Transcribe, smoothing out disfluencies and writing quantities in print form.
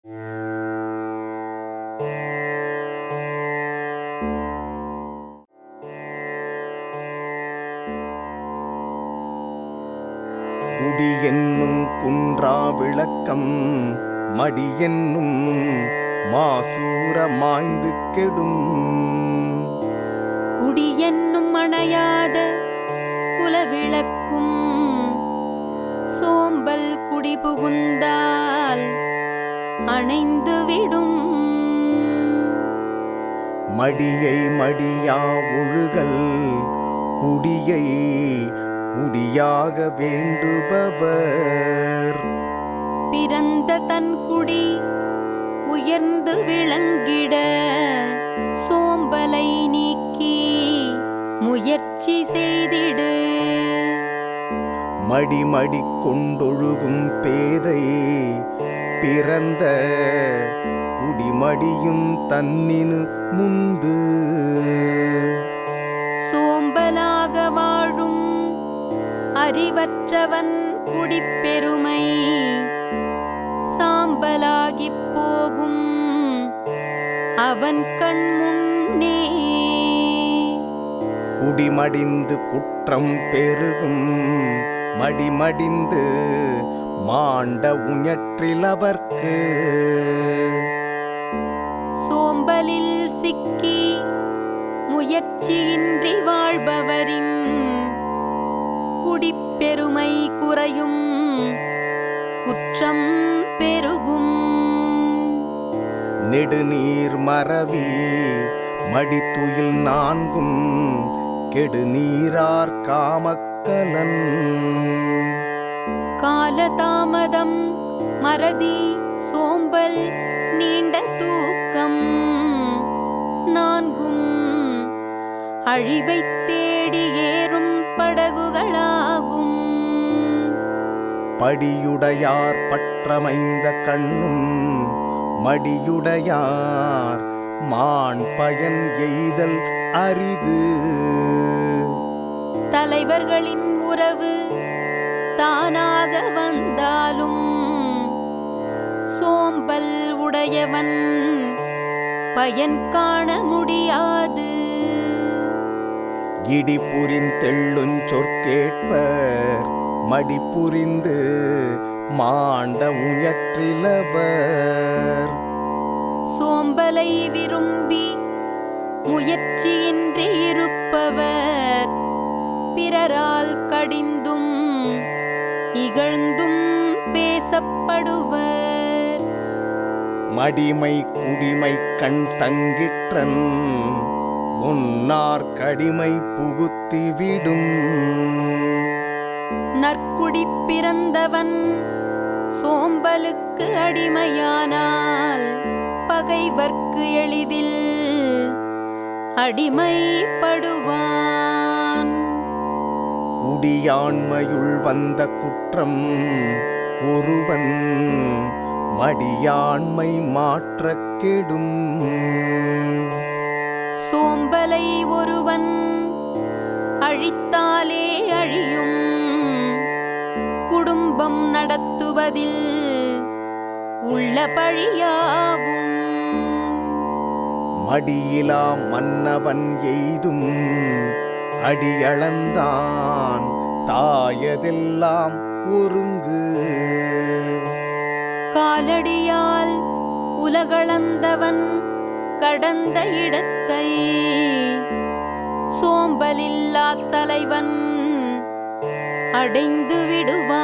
குடி என்னும் குன்றா விளக்கம் மடி என்னும் மாசூர மாய்ந்து கெடும். குடி என்னும் அணையாத குலவிளக்கும் சோம்பல் குடி புகுந்தால் அணைந்து விடும். மடியை மடியா ஒழுகல் குடியை குடியாக வேண்டுபவர். பிறந்த தன் குடி உயர்ந்து விளங்கிட சோம்பலை நீக்கி முயற்சி செய்திடு. மடிமடி கொண்டொழுகும் பேதை பிறந்த குடிமடியும் தன்னினு முந்து. சோம்பலாக வாழும் அறிவற்றவன் குடிப்பெருமை சாம்பலாகிப் போகும் அவன் கண் முன்னே. குடிமடிந்து குற்றம் பெருகும் மடிமடிந்து மாண்ட உஞற்றிலவர்க்கு. சோம்பலில் சிக்கி முயற்சியின்றி வாழ்பவரின் குடிப்பெருமை குறையும் குற்றம் பெருகும். நெடுநீர் மறவி மடித்துயில் நான்கும் கெடுநீரார் காமக்கலன். காலதாமதம் மறதி சோம்பல் நீண்ட தூக்கம் நான்கும் அழிவைத் தேடி ஏறும் படகுகளாகும். படியுடையார் பற்றமைந்த கண்ணும் மடியுடையார் மான் பயன் எய்தல் அரிது. தலைவர்களின் உறவு தானாக வந்தாலும் சோம்பல் உடையவன் பயன் காண முடியாது. இடி புரிந்தெள்ளுஞ் சொற்கேட்பர் மடி புரிந்து மாண்ட உயற்றிலவர். சோம்பலை விரும்பி முயற்சியின்றி இருப்பவர் பிறரால் கடிந்தும் இகழ்ந்தும் பேசப்படுவர். மடிமை குடிமை கண் தங்கிற்றன் உன்னார் கடிமை புகுத்திவிடும். நற்குடி பிறந்தவன் சோம்பலுக்கு அடிமையானால் பகைவர்க்கு எளிதில் அடிமைப்படுவான். குடியாண்மையுள் வந்த குற்றம் ஒருவன் மடியாண்மை மாற்றக் கெடும். சோம்பலை ஒருவன் அழித்தாலே அழியும் குடும்பம் நடத்துவதில் உள்ள பழியாவும். மடியிலா மன்னவன் எய்தும் அடியளந்தான் தாயதெல்லாம் ஒருங்கு. காலடியால் உலகளந்தவன் கடந்த இடத்தை சோம்பலில்லா தலைவன் அடைந்து விடுவான்.